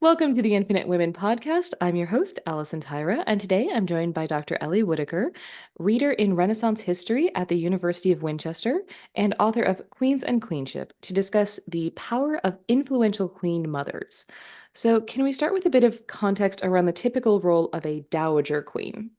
Welcome to the Infinite Women podcast. I'm your host, Allison Tyra, and today I'm joined by Dr. Ellie Woodacre, reader in Renaissance history at the University of Winchester and author of Queens and Queenship, to discuss the power of influential queen mothers. So, can we start with a bit of context around the typical role of a dowager queen?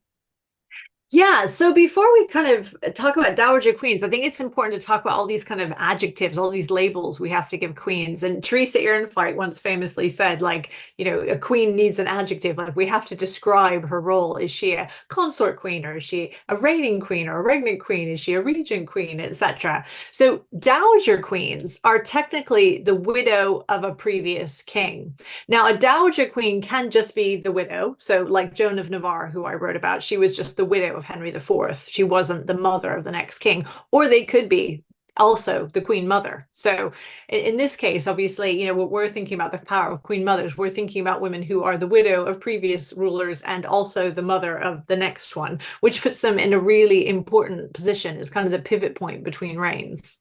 Yeah, so before we kind of talk about Dowager Queens, I think it's important to talk about all these kind of adjectives, all these labels we have to give queens. And Teresa Ehrenfeit once famously said, like, a queen needs an adjective. Like, we have to describe her role. Is she a consort queen, or is she a reigning queen, or a regnant queen? Is she a regent queen, etc.? So Dowager Queens are technically the widow of a previous king. Now, a dowager queen can just be the widow. So, like Joan of Navarre, who I wrote about, she was just the widow of Henry IV. She wasn't the mother of the next king, or they could be also the queen mother. So in this case, obviously, what we're thinking about the power of queen mothers, we're thinking about women who are the widow of previous rulers and also the mother of the next one, which puts them in a really important position as kind of the pivot point between reigns.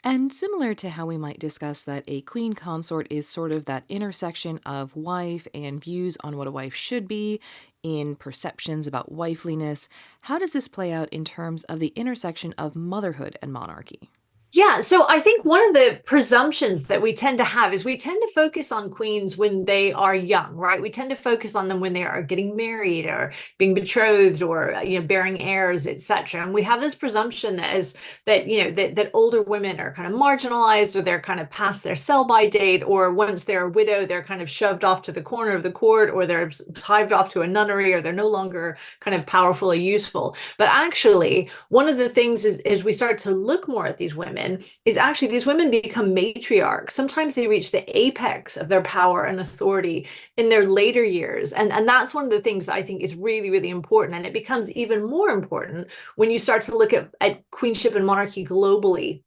And similar to how we might discuss that a queen consort is sort of that intersection of wife and views on what a wife should be in perceptions about wifeliness, how does this play out in terms of the intersection of motherhood and monarchy? Yeah, so I think one of the presumptions that we tend to have is we tend to focus on queens when they are young, right? We tend to focus on them when they are getting married or being betrothed or bearing heirs, etc. And we have this presumption that is that that older women are kind of marginalized, or they're kind of past their sell-by date, or once they're a widow, they're kind of shoved off to the corner of the court, or they're hived off to a nunnery, or they're no longer kind of powerful or useful. But actually, one of the things is we start to look more at these women is actually these women become matriarchs. Sometimes they reach the apex of their power and authority in their later years. And that's one of the things that I think is really, really important. And it becomes even more important when you start to look at queenship and monarchy globally,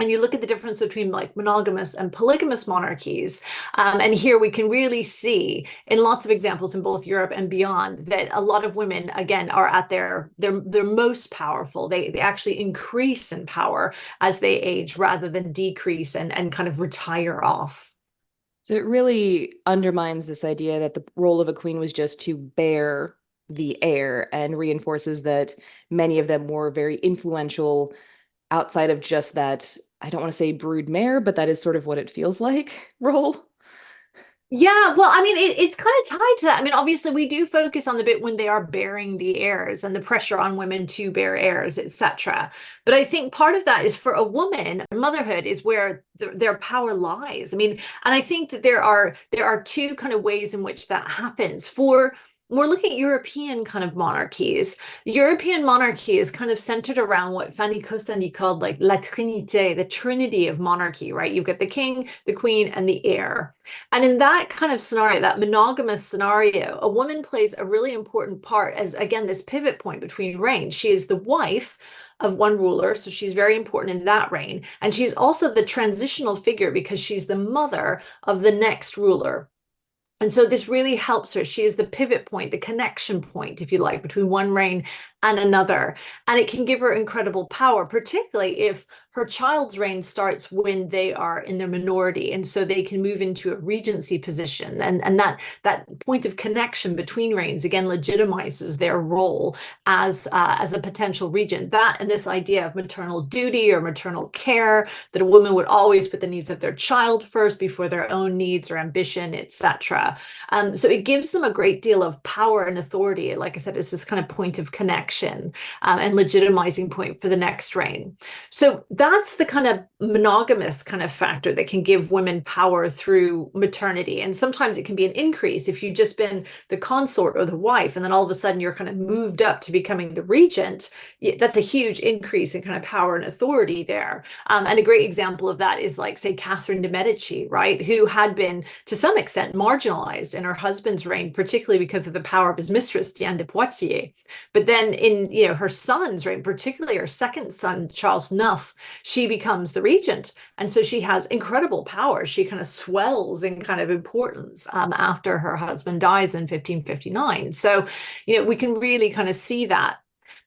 and you look at the difference between like monogamous and polygamous monarchies. And here we can really see in lots of examples in both Europe and beyond that a lot of women, again, are at their most powerful. They actually increase in power as they age rather than decrease and kind of retire off. So it really undermines this idea that the role of a queen was just to bear the heir and reinforces that many of them were very influential outside of just that, I don't want to say brood mare, but that is sort of what it feels like role. Yeah, well, I mean, it's kind of tied to that. I mean, obviously, we do focus on the bit when they are bearing the heirs and the pressure on women to bear heirs, etc. But I think part of that is for a woman, motherhood is where their power lies. I mean, and I think that there are two kind of ways in which that happens. For we're looking at European kind of monarchies. European monarchy is kind of centered around what Fanny Costandi called like la trinité, the trinity of monarchy, right? You've got the king, the queen, and the heir. And in that kind of scenario, that monogamous scenario, a woman plays a really important part as, again, this pivot point between reigns. She is the wife of one ruler, so she's very important in that reign. And she's also the transitional figure because she's the mother of the next ruler. And so this really helps her. She is the pivot point, the connection point, if you like, between one reign and another. And it can give her incredible power, particularly if her child's reign starts when they are in their minority. And so they can move into a regency position. And that point of connection between reigns, again, legitimizes their role as a potential regent. That and this idea of maternal duty or maternal care, that a woman would always put the needs of their child first before their own needs or ambition, etc. So it gives them a great deal of power and authority. Like I said, it's this kind of point of connection and legitimizing point for the next reign. So that's the kind of monogamous kind of factor that can give women power through maternity. And sometimes it can be an increase if you've just been the consort or the wife, and then all of a sudden you're kind of moved up to becoming the regent. That's a huge increase in kind of power and authority there. And a great example of that is like, say, Catherine de' Medici, right, who had been to some extent marginalized in her husband's reign, particularly because of the power of his mistress, Diane de Poitiers. But then in her son's reign, particularly her second son, Charles IX, she becomes the regent. And so she has incredible power. She kind of swells in kind of importance after her husband dies in 1559. So, we can really kind of see that.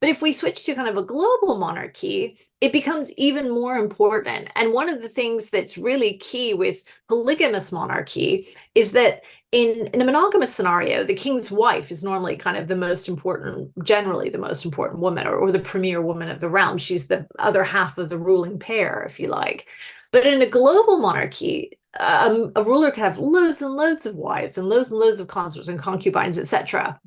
But if we switch to kind of a global monarchy, it becomes even more important. And one of the things that's really key with polygamous monarchy is that in a monogamous scenario, the king's wife is normally kind of the most important, generally the most important woman, or the premier woman of the realm. She's the other half of the ruling pair, if you like. But in a global monarchy, a ruler can have loads and loads of wives and loads of consorts and concubines, etc.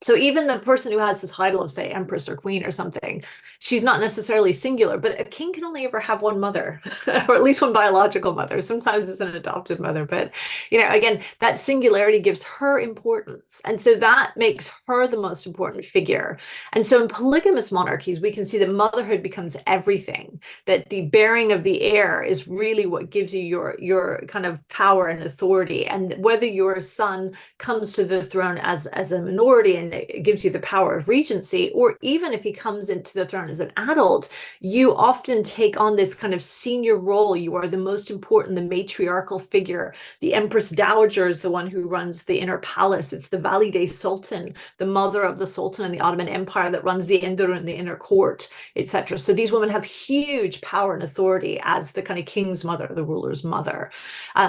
So even the person who has the title of, say, empress or queen or something, she's not necessarily singular, but a king can only ever have one mother, or at least one biological mother. Sometimes it's an adopted mother, but again, that singularity gives her importance. And so that makes her the most important figure. And so in polygamous monarchies, we can see that motherhood becomes everything, that the bearing of the heir is really what gives you your kind of power and authority. And whether your son comes to the throne as a minority and it gives you the power of regency, or even if he comes into the throne as an adult, you often take on this kind of senior role. You are the most important, the matriarchal figure. The Empress Dowager is the one who runs the inner palace. It's the Valide Sultan, the mother of the Sultan in the Ottoman Empire, that runs the Enderun, the inner court, etc. So these women have huge power and authority as the kind of king's mother, the ruler's mother.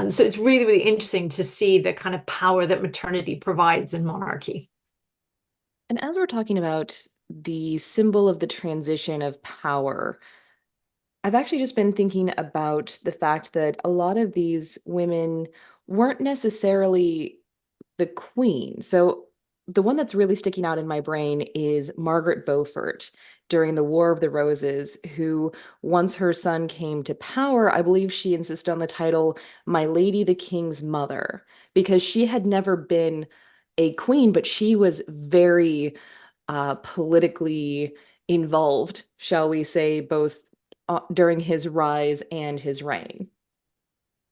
So it's really, really interesting to see the kind of power that maternity provides in monarchy. And as we're talking about the symbol of the transition of power, I've actually just been thinking about the fact that a lot of these women weren't necessarily the queen. So the one that's really sticking out in my brain is Margaret Beaufort during the War of the Roses, who, once her son came to power, I believe she insisted on the title My Lady the King's Mother, because she had never been a queen, but she was very politically involved, shall we say, both during his rise and his reign.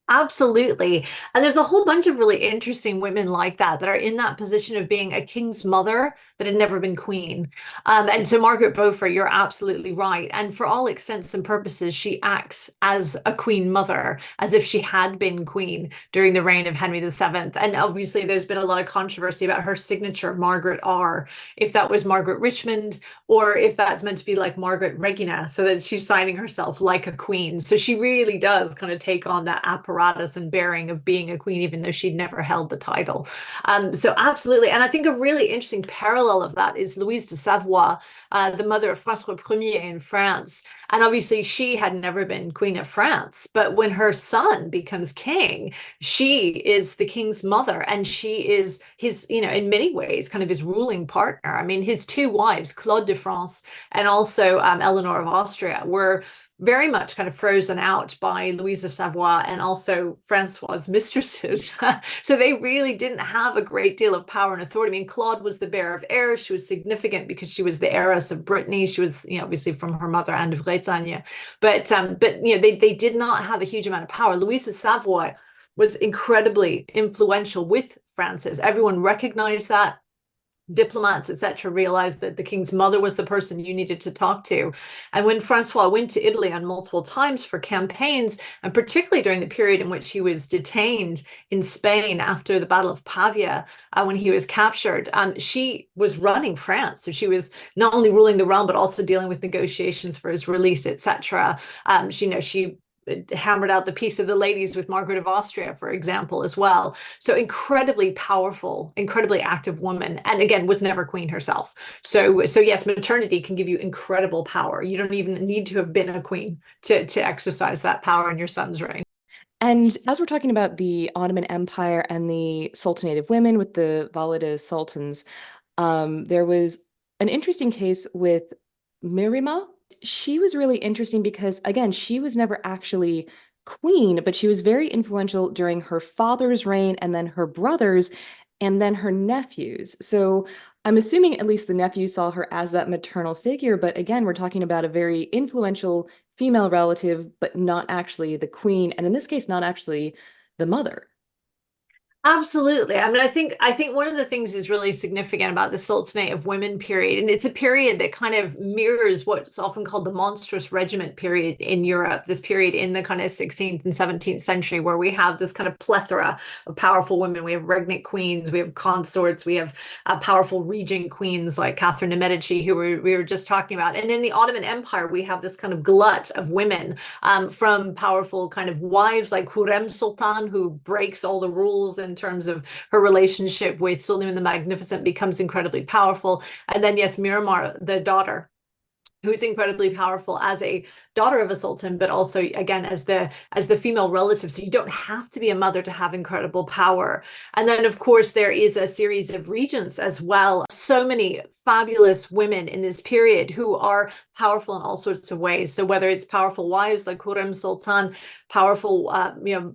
Absolutely. And there's a whole bunch of really interesting women like that are in that position of being a king's mother that had never been queen. And so Margaret Beaufort, you're absolutely right. And for all extents and purposes, she acts as a queen mother, as if she had been queen during the reign of Henry VII. And obviously, there's been a lot of controversy about her signature, Margaret R, if that was Margaret Richmond or if that's meant to be like Margaret Regina, so that she's signing herself like a queen. So she really does kind of take on that apparatus and bearing of being a queen, even though she'd never held the title. So absolutely. And I think a really interesting parallel of that is Louise de Savoie, the mother of Francois I in France. And obviously, she had never been Queen of France. But when her son becomes king, she is the king's mother. And she is his, in many ways, kind of his ruling partner. I mean, his two wives, Claude de France and also Eleanor of Austria, were very much kind of frozen out by Louise of Savoie and also Francois's mistresses. So they really didn't have a great deal of power and authority. I mean, Claude was the bearer of heirs. She was significant because she was the heiress of Brittany. She was, obviously from her mother, Anne de Bretagne. But they did not have a huge amount of power. Louise of Savoy was incredibly influential with Francis. Everyone recognized that. Diplomats, etc., realized that the king's mother was the person you needed to talk to. And when Francois went to Italy on multiple times for campaigns, and particularly during the period in which he was detained in Spain after the Battle of Pavia, when he was captured, she was running France. So she was not only ruling the realm, but also dealing with negotiations for his release, etc. She hammered out the peace of the ladies with Margaret of Austria, for example, as well. So incredibly powerful, incredibly active woman, and again, was never queen herself. So yes, maternity can give you incredible power. You don't even need to have been a queen to exercise that power in your son's reign. And as we're talking about the Ottoman Empire and the Sultanate of Women with the Valide Sultans, there was an interesting case with Mirima. She was really interesting because, again, she was never actually queen, but she was very influential during her father's reign and then her brother's and then her nephew's. So I'm assuming at least the nephew saw her as that maternal figure. But again, we're talking about a very influential female relative, but not actually the queen. And in this case, not actually the mother. Absolutely. I mean, I think one of the things is really significant about the Sultanate of Women period, and it's a period that kind of mirrors what's often called the monstrous regiment period in Europe, this period in the kind of 16th and 17th century where we have this kind of plethora of powerful women. We have regnant queens, we have consorts, we have powerful regent queens like Catherine de' Medici, who we were just talking about. And in the Ottoman Empire, we have this kind of glut of women from powerful kind of wives like Hurrem Sultan, who breaks all the rules in terms of her relationship with Suleiman the Magnificent, becomes incredibly powerful. And then, yes, Miramar, the daughter, who's incredibly powerful as a daughter of a sultan, but also again as the female relative. So you don't have to be a mother to have incredible power. And then of course there is a series of regents as well. So many fabulous women in this period who are powerful in all sorts of ways. So whether it's powerful wives like Hurrem Sultan, powerful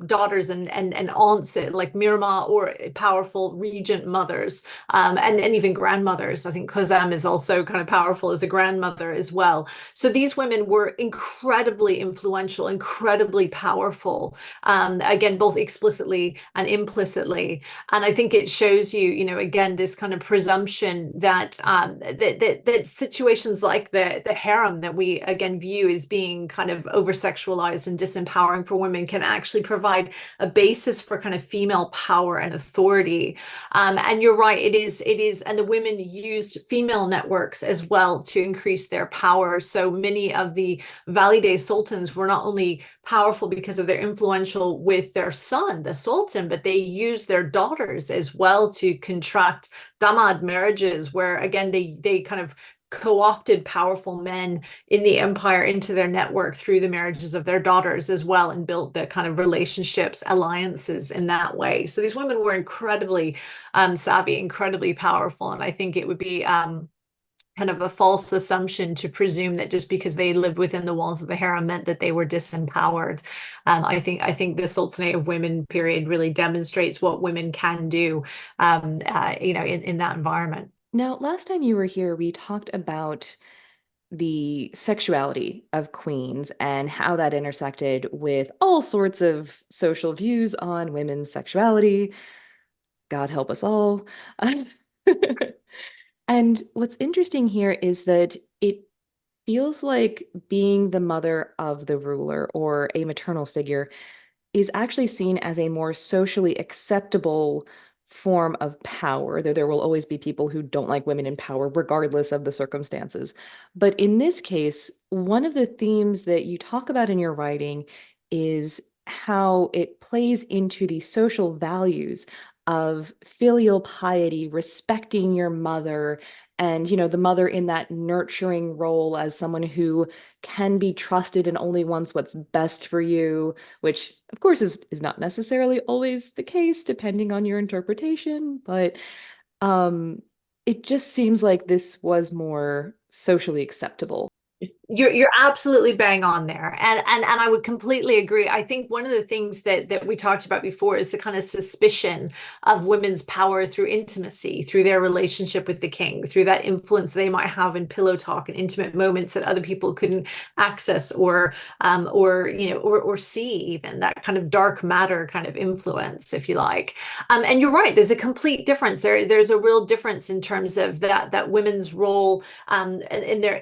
daughters and aunts like Miramar, or powerful regent mothers, and even grandmothers. I think Kozam is also kind of powerful as a grandmother as well. So these women were incredibly influential, incredibly powerful, again, both explicitly and implicitly. And I think it shows you, again, this kind of presumption that that situations like the harem that we again view as being kind of over sexualized and disempowering for women can actually provide a basis for kind of female power and authority. And you're right, it is, and the women used female networks as well to increase their power. So many of the Valide sultans were not only powerful because of their influential with their son, the sultan, but they used their daughters as well to contract damad marriages, where again they kind of co-opted powerful men in the empire into their network through the marriages of their daughters as well, and built the kind of relationships, alliances in that way. So these women were incredibly savvy, incredibly powerful, and I think it would be kind of a false assumption to presume that just because they lived within the walls of the harem meant that they were disempowered. I think the Sultanate of Women period really demonstrates what women can do, in that environment. Now, last time you were here, we talked about the sexuality of queens and how that intersected with all sorts of social views on women's sexuality. God help us all. And what's interesting here is that it feels like being the mother of the ruler or a maternal figure is actually seen as a more socially acceptable form of power, though there will always be people who don't like women in power, regardless of the circumstances. But in this case, one of the themes that you talk about in your writing is how it plays into the social values of filial piety, respecting your mother, and the mother in that nurturing role as someone who can be trusted and only wants what's best for you, which of course is not necessarily always the case depending on your interpretation, but um it just seems like this was more socially acceptable. You're absolutely bang on there, and I would completely agree. I think one of the things that we talked about before is the kind of suspicion of women's power through intimacy, through their relationship with the king, through that influence they might have in pillow talk and intimate moments that other people couldn't access or see, even that kind of dark matter kind of influence, if you like. And you're right, there's a complete difference there. There's a real difference in terms of that women's role in their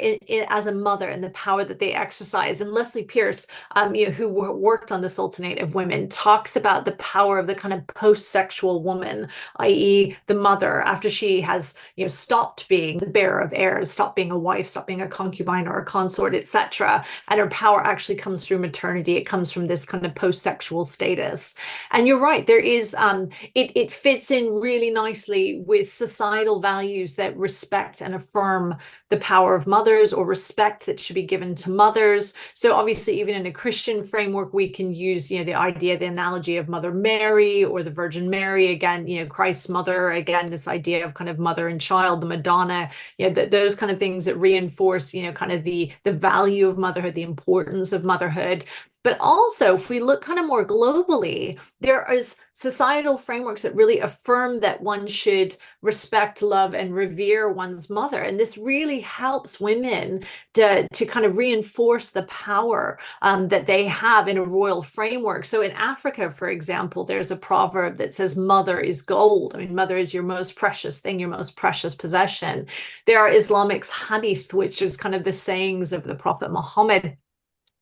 as a mother and the power that they exercise. And Leslie Pierce, who worked on the Sultanate of Women, talks about the power of the kind of post-sexual woman, i.e., the mother, after she has stopped being the bearer of heirs, stopped being a wife, stopped being a concubine or a consort, etc. And her power actually comes through maternity. It comes from this kind of post-sexual status. And you're right, there is it fits in really nicely with societal values that respect and affirm the power of mothers, or respect that should be given to mothers. So obviously, even in a Christian framework, we can use, the idea, the analogy of Mother Mary or the Virgin Mary, again, Christ's mother, again, this idea of kind of mother and child, the Madonna, those kind of things that reinforce, kind of the value of motherhood, the importance of motherhood. But also, if we look kind of more globally, there is societal frameworks that really affirm that one should respect, love, and revere one's mother. And this really helps women to kind of reinforce the power that they have in a royal framework. So in Africa, for example, there's a proverb that says, "Mother is gold." I mean, mother is your most precious thing, your most precious possession. There are Islamic hadith, which is kind of the sayings of the Prophet Muhammad,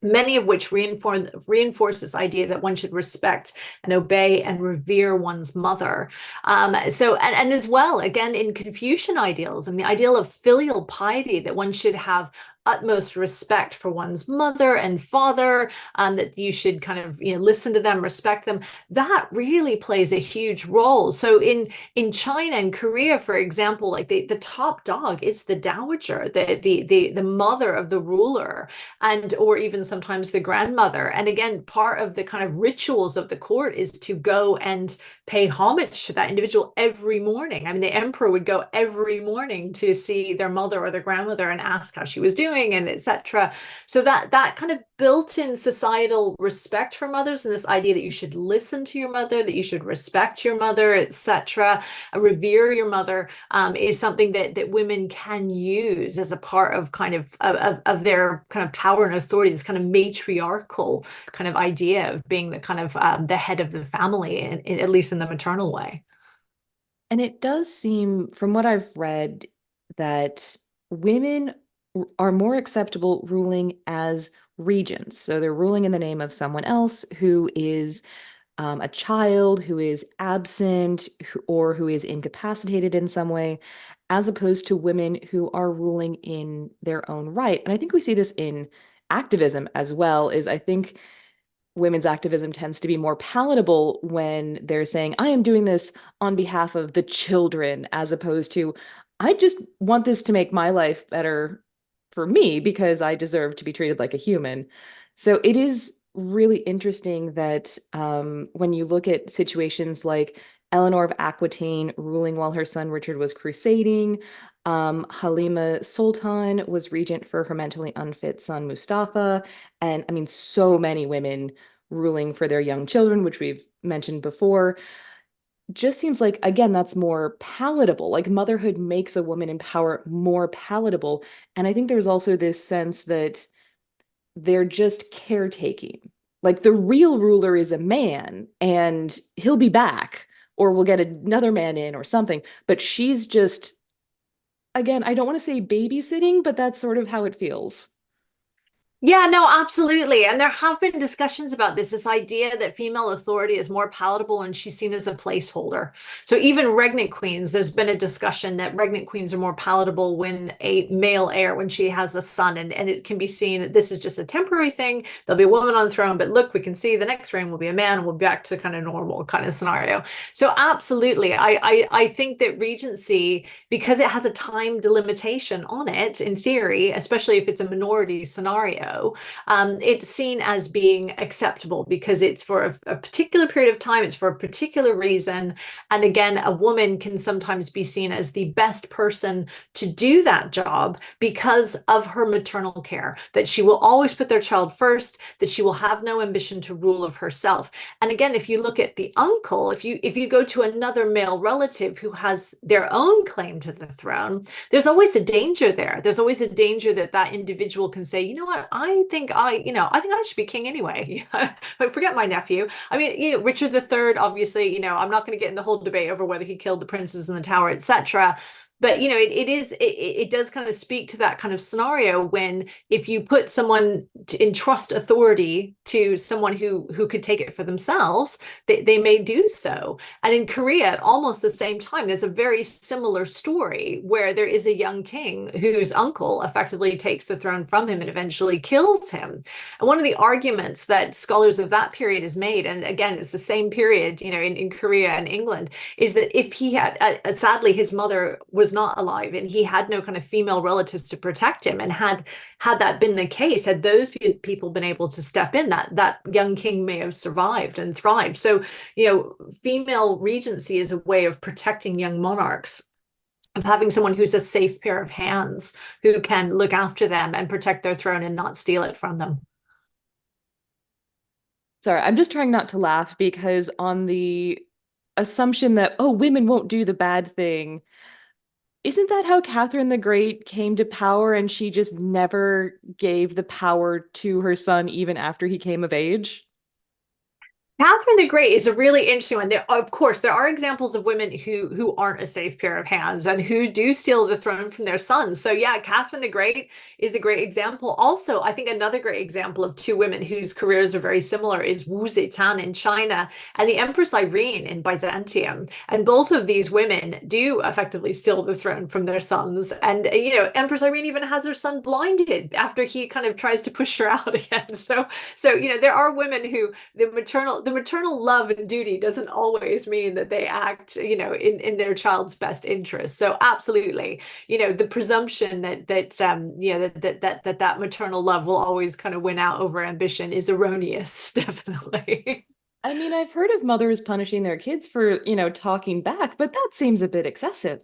many of which reinforce this idea that one should respect and obey and revere one's mother. And as well, again, in Confucian ideals and the ideal of filial piety, that one should have utmost respect for one's mother and father, that you should kind of listen to them, respect them. That really plays a huge role. So in China and Korea, for example, like the top dog is the dowager, the mother of the ruler, and or even sometimes the grandmother. And again, part of the kind of rituals of the court is to go and pay homage to that individual every morning. I mean, the emperor would go every morning to see their mother or their grandmother and ask how she was doing, and etc. So that kind of built-in societal respect for mothers, and this idea that you should listen to your mother, that you should respect your mother, etc., revere your mother, is something that women can use as a part of kind of their kind of power and authority, this kind of matriarchal kind of idea of being the kind of the head of the family, at least in the maternal way. And it does seem, from what I've read, that women are more acceptable ruling as regents. So they're ruling in the name of someone else who is a child, who is absent, or who is incapacitated in some way, as opposed to women who are ruling in their own right. And I think we see this in activism as well, is I think women's activism tends to be more palatable when they're saying, I am doing this on behalf of the children, as opposed to, I just want this to make my life better for me because I deserve to be treated like a human. So it is really interesting that when you look at situations like Eleanor of Aquitaine ruling while her son Richard was crusading, Halima Sultan was regent for her mentally unfit son Mustafa, and I mean, so many women ruling for their young children, which we've mentioned before, just seems like, again, that's more palatable. Like motherhood makes a woman in power more palatable. And I think there's also this sense that they're just caretaking. Like the real ruler is a man and he'll be back, or we'll get another man in or something. But she's just, again, I don't want to say babysitting, but that's sort of how it feels. Yeah, no, absolutely. And there have been discussions about this idea that female authority is more palatable and she's seen as a placeholder. So even regnant queens, there's been a discussion that regnant queens are more palatable when a male heir, when she has a son, and it can be seen that this is just a temporary thing. There'll be a woman on the throne, but look, we can see the next reign will be a man and we'll be back to kind of normal kind of scenario. So absolutely, I think that regency, because it has a time delimitation on it, in theory, especially if it's a minority scenario, it's seen as being acceptable because it's for a particular period of time, it's for a particular reason. And again, a woman can sometimes be seen as the best person to do that job because of her maternal care, that she will always put their child first, that she will have no ambition to rule of herself. And again, if you look at the uncle, if you go to another male relative who has their own claim to the throne, there's always a danger there. There's always a danger that that individual can say, you know what, I think I should be king anyway. But forget my nephew. I mean, Richard III, obviously, I'm not going to get in the whole debate over whether he killed the princes in the tower, etc. But it does kind of speak to that kind of scenario when if you put someone entrust authority to someone who could take it for themselves, they may do so. And in Korea, at almost the same time, there's a very similar story where there is a young king whose uncle effectively takes the throne from him and eventually kills him. And one of the arguments that scholars of that period has made, and again, it's the same period, in Korea and England, is that if he had, sadly, his mother was not alive and he had no kind of female relatives to protect him, and had that been the case, had those people been able to step in, that young king may have survived and thrived. So, female regency is a way of protecting young monarchs, of having someone who's a safe pair of hands who can look after them and protect their throne and not steal it from them. Sorry, I'm just trying not to laugh because on the assumption that, oh, women won't do the bad thing, isn't that how Catherine the Great came to power and she just never gave the power to her son even after he came of age? Catherine the Great is a really interesting one. There, of course, there are examples of women who aren't a safe pair of hands and who do steal the throne from their sons. So yeah, Catherine the Great is a great example. Also, I think another great example of two women whose careers are very similar is Wu Zetian in China and the Empress Irene in Byzantium. And both of these women do effectively steal the throne from their sons. And Empress Irene even has her son blinded after he kind of tries to push her out again. So there are women who the maternal love and duty doesn't always mean that they act, in their child's best interest. So absolutely, the presumption that maternal love will always kind of win out over ambition is erroneous, definitely. I mean, I've heard of mothers punishing their kids for, talking back, but that seems a bit excessive.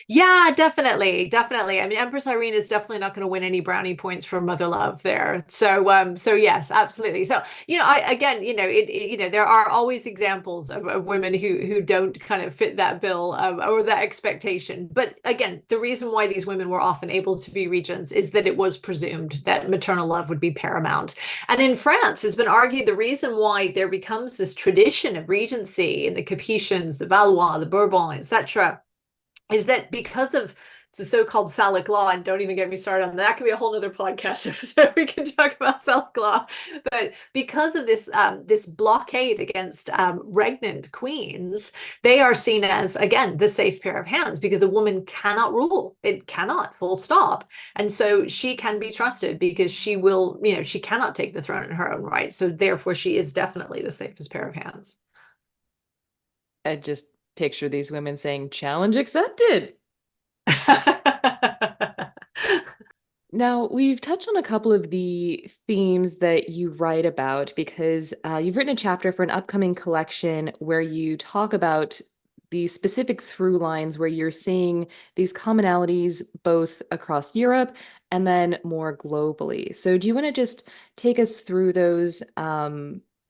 Yeah, definitely, definitely. I mean, Empress Irene is definitely not going to win any brownie points for mother love there. So yes, absolutely. So, I again, there are always examples of women who don't kind of fit that bill or that expectation. But again, the reason why these women were often able to be regents is that it was presumed that maternal love would be paramount. And in France, it's been argued the reason why there becomes this tradition of regency in the Capetians, the Valois, the Bourbon, etc., is that because of the so-called Salic law, and don't even get me started on that. That could be a whole other podcast episode. We can talk about Salic law, but because of this blockade against regnant queens, they are seen as again the safe pair of hands because a woman cannot rule. It cannot, full stop. And so she can be trusted because she will, she cannot take the throne in her own right. So therefore, she is definitely the safest pair of hands. I just picture these women saying, challenge accepted. Now, we've touched on a couple of the themes that you write about because you've written a chapter for an upcoming collection where you talk about the specific through lines where you're seeing these commonalities both across Europe and then more globally. So, do you want to just take us through those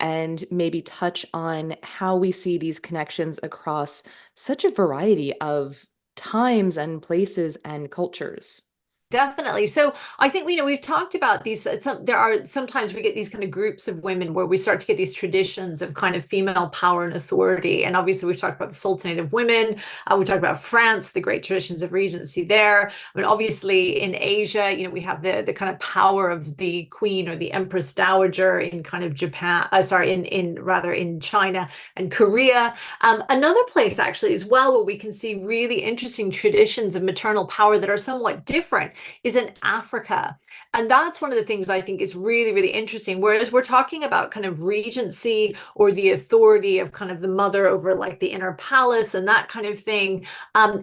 and maybe touch on how we see these connections across such a variety of times and places and cultures? Definitely. So I think we've talked about these. There are sometimes we get these kind of groups of women where we start to get these traditions of kind of female power and authority. And obviously, we've talked about the Sultanate of Women. We talked about France, the great traditions of regency there. I mean, obviously in Asia, we have the kind of power of the queen or the empress dowager in kind of Japan. Sorry, in China and Korea. Another place actually as well where we can see really interesting traditions of maternal power that are somewhat different is in Africa. And that's one of the things I think is really, really interesting. Whereas we're talking about kind of regency or the authority of kind of the mother over like the inner palace and that kind of thing.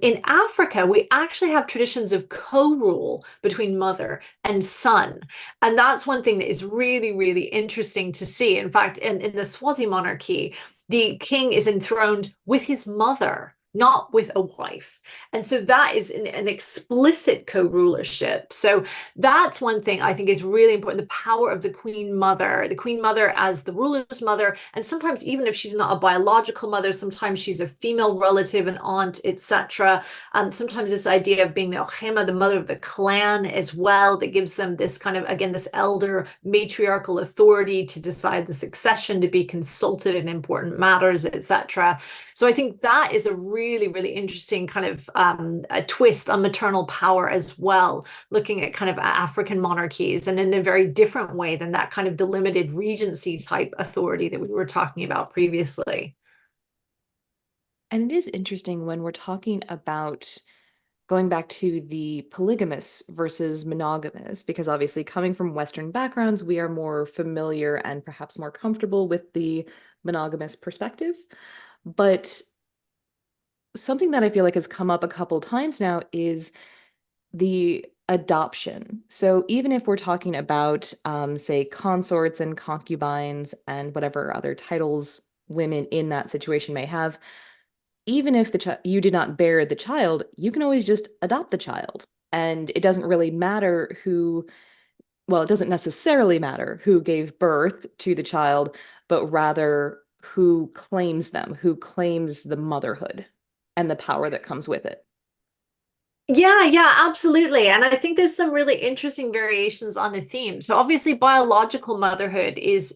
In Africa, we actually have traditions of co-rule between mother and son. And that's one thing that is really, really interesting to see. In fact, in the Swazi monarchy, the king is enthroned with his mother, not with a wife. And so that is an explicit co-rulership. So that's one thing I think is really important, the power of the queen mother as the ruler's mother. And sometimes even if she's not a biological mother, sometimes she's a female relative, an aunt, etc. Sometimes this idea of being the Ohema, the mother of the clan as well, that gives them this kind of, again, this elder matriarchal authority to decide the succession, to be consulted in important matters, etc. So I think that is a really, really interesting kind of a twist on maternal power as well, looking at kind of African monarchies and in a very different way than that kind of delimited regency type authority that we were talking about previously. And it is interesting when we're talking about going back to the polygamous versus monogamous, because obviously coming from Western backgrounds, we are more familiar and perhaps more comfortable with the monogamous perspective. But something that I feel like has come up a couple times now is the adoption. So even if we're talking about, say, consorts and concubines and whatever other titles women in that situation may have, even if you did not bear the child, you can always just adopt the child. And it doesn't really matter who well, it doesn't necessarily matter who gave birth to the child, but rather who claims them, who claims the motherhood and the power that comes with it. Yeah, yeah, absolutely. And I think there's some really interesting variations on the theme. So obviously biological motherhood is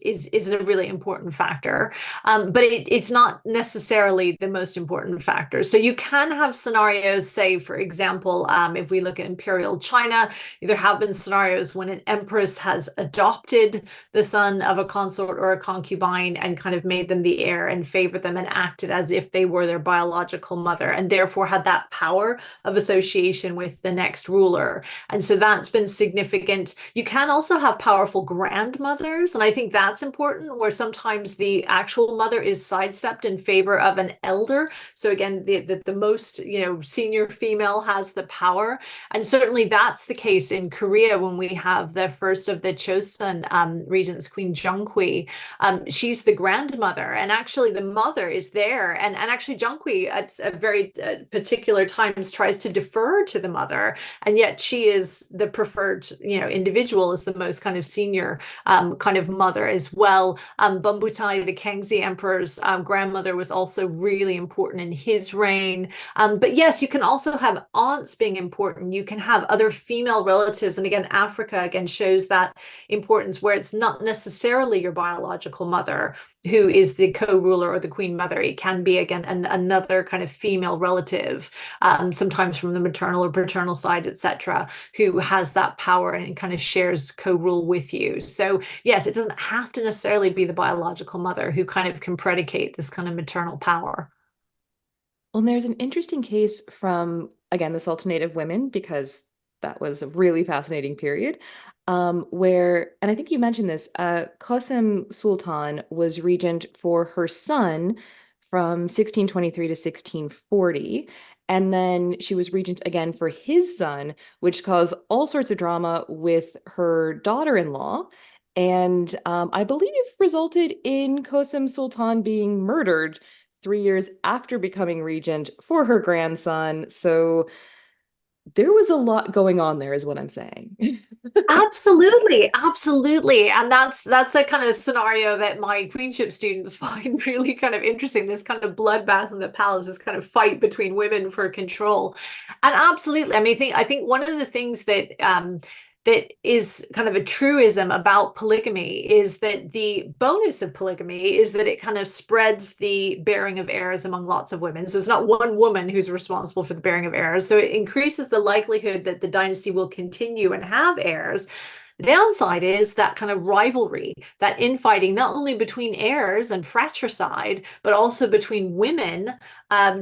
a really important factor. But it's not necessarily the most important factor. So you can have scenarios, say, for example, if we look at imperial China, there have been scenarios when an empress has adopted the son of a consort or a concubine and kind of made them the heir and favored them and acted as if they were their biological mother and therefore had that power of association with the next ruler. And so that's been significant. You can also have powerful grandmothers. And I think that's important, where sometimes the actual mother is sidestepped in favor of an elder. So again, the most, senior female has the power. And certainly that's the case in Korea when we have the first of the Chosun regents, Queen Junghui. She's the grandmother, and actually the mother is there. And actually Junghui at very particular times tries to defer to the mother, and yet she is the preferred, individual, is the most kind of senior kind of mother as well. Bumbutai, the Kangxi emperor's grandmother, was also really important in his reign. But yes, you can also have aunts being important. You can have other female relatives. And again, Africa again shows that importance where it's not necessarily your biological mother who is the co-ruler or the queen mother. It can be, again, another kind of female relative, sometimes from the maternal or paternal side, etc., who has that power and kind of shares co-rule with you. So yes, it doesn't have to necessarily be the biological mother who kind of can predicate this kind of maternal power. Well, and there's an interesting case from, again, the Sultanate of Women, because that was a really fascinating period, where, and I think you mentioned this, Qasim Sultan was regent for her son from 1623 to 1640. And then she was regent again for his son, which caused all sorts of drama with her daughter-in-law. And I believe resulted in Qasim Sultan being murdered 3 years after becoming regent for her grandson. So there was a lot going on there, is what I'm saying. Absolutely, absolutely. And that's a kind of scenario that my queenship students find really kind of interesting. This kind of bloodbath in the palace, this kind of fight between women for control. And absolutely, I mean, I think one of the things that is kind of a truism about polygamy is that the bonus of polygamy is that it kind of spreads the bearing of heirs among lots of women. So it's not one woman who's responsible for the bearing of heirs. So it increases the likelihood that the dynasty will continue and have heirs. The downside is that kind of rivalry, that infighting, not only between heirs and fratricide, but also between women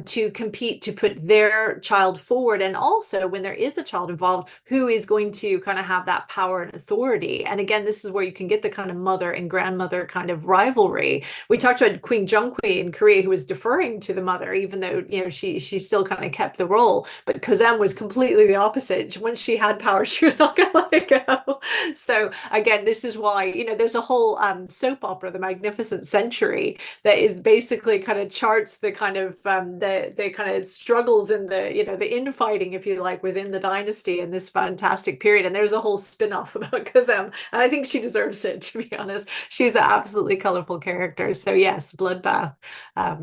to compete to put their child forward. And also, when there is a child involved, who is going to kind of have that power and authority. And again, this is where you can get the kind of mother and grandmother kind of rivalry. We talked about Queen Junghui in Korea, who was deferring to the mother, even though, she still kind of kept the role. But Kazem was completely the opposite. Once she had power, she was not going to let it go. So again, this is why, there's a whole soap opera, The Magnificent Century, that is basically kind of charts the kind of the kind of struggles in the infighting, if you like, within the dynasty in this fantastic period. And there's a whole spin-off about Kazem, and I think she deserves it, to be honest. She's an absolutely colorful character. So yes, bloodbath.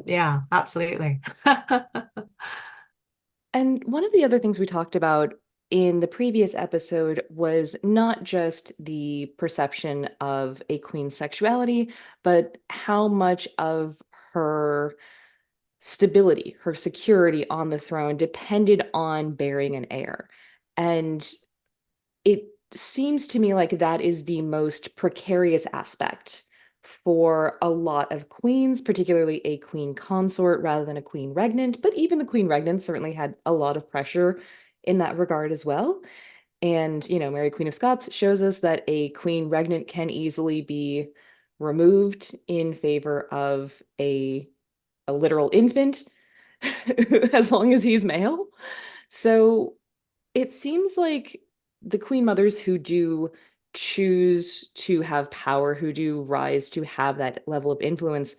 Yeah, absolutely. And one of the other things we talked about in the previous episode was not just the perception of a queen's sexuality, but how much of her stability, her security on the throne depended on bearing an heir. And it seems to me like that is the most precarious aspect for a lot of queens, particularly a queen consort rather than a queen regnant. But even the queen regnant certainly had a lot of pressure in that regard as well. And, Mary Queen of Scots shows us that a queen regnant can easily be removed in favor of a literal infant as long as he's male. So it seems like the queen mothers who do choose to have power, who do rise to have that level of influence,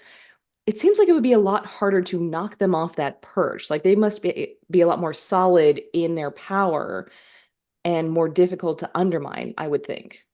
it seems like it would be a lot harder to knock them off that perch. Like they must be a lot more solid in their power and more difficult to undermine, I would think.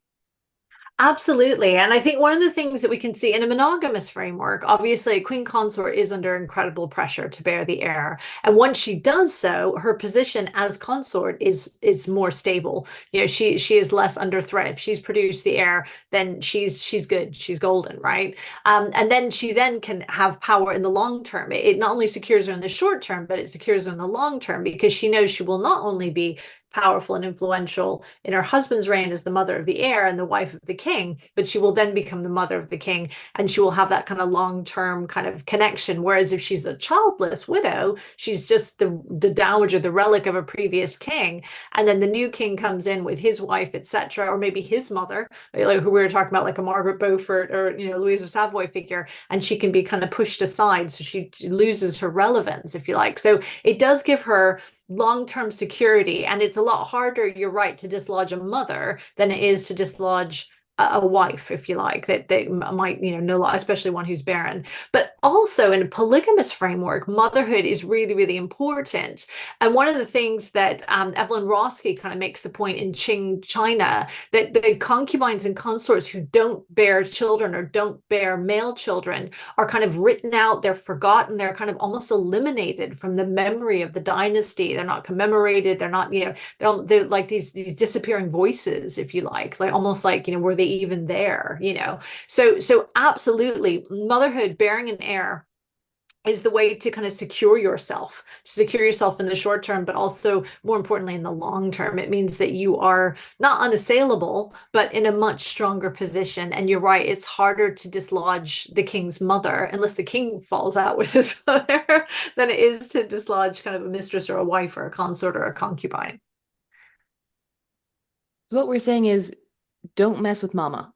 Absolutely. And I think one of the things that we can see in a monogamous framework, obviously, a queen consort is under incredible pressure to bear the heir. And once she does so, her position as consort is more stable. You know, she is less under threat. If she's produced the heir, then she's good. She's golden, right? And then she then can have power in the long term. It not only secures her in the short term, but it secures her in the long term because she knows she will not only be powerful and influential in her husband's reign as the mother of the heir and the wife of the king, but she will then become the mother of the king and she will have that kind of long-term kind of connection. Whereas if she's a childless widow, she's just the dowager, the relic of a previous king. And then the new king comes in with his wife, etc., or maybe his mother, like who we were talking about, like a Margaret Beaufort or Louise of Savoy figure, and she can be kind of pushed aside. So she loses her relevance, if you like. So it does give her long-term security, and it's a lot harder, you're right, to dislodge a mother than it is to dislodge a wife, if you like, that they might, no, especially one who's barren. But also in a polygamous framework, motherhood is really, really important. And one of the things that Evelyn Roski kind of makes the point in Qing China, that the concubines and consorts who don't bear children or don't bear male children are kind of written out, they're forgotten, they're kind of almost eliminated from the memory of the dynasty. They're not commemorated, they're not, they're like these disappearing voices, if you like almost like, were they even there, so absolutely, motherhood, bearing an heir, is the way to kind of secure yourself in the short term, but also more importantly in the long term. It means that you are not unassailable, but in a much stronger position. And you're right, it's harder to dislodge the king's mother, unless the king falls out with his mother, than it is to dislodge kind of a mistress or a wife or a consort or a concubine. So what we're saying is don't mess with mama.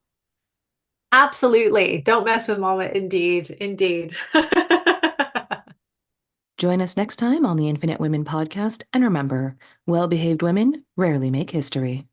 Absolutely. Don't mess with mama. Indeed. Indeed. Join us next time on the Infinite Women podcast, and remember, well-behaved women rarely make history.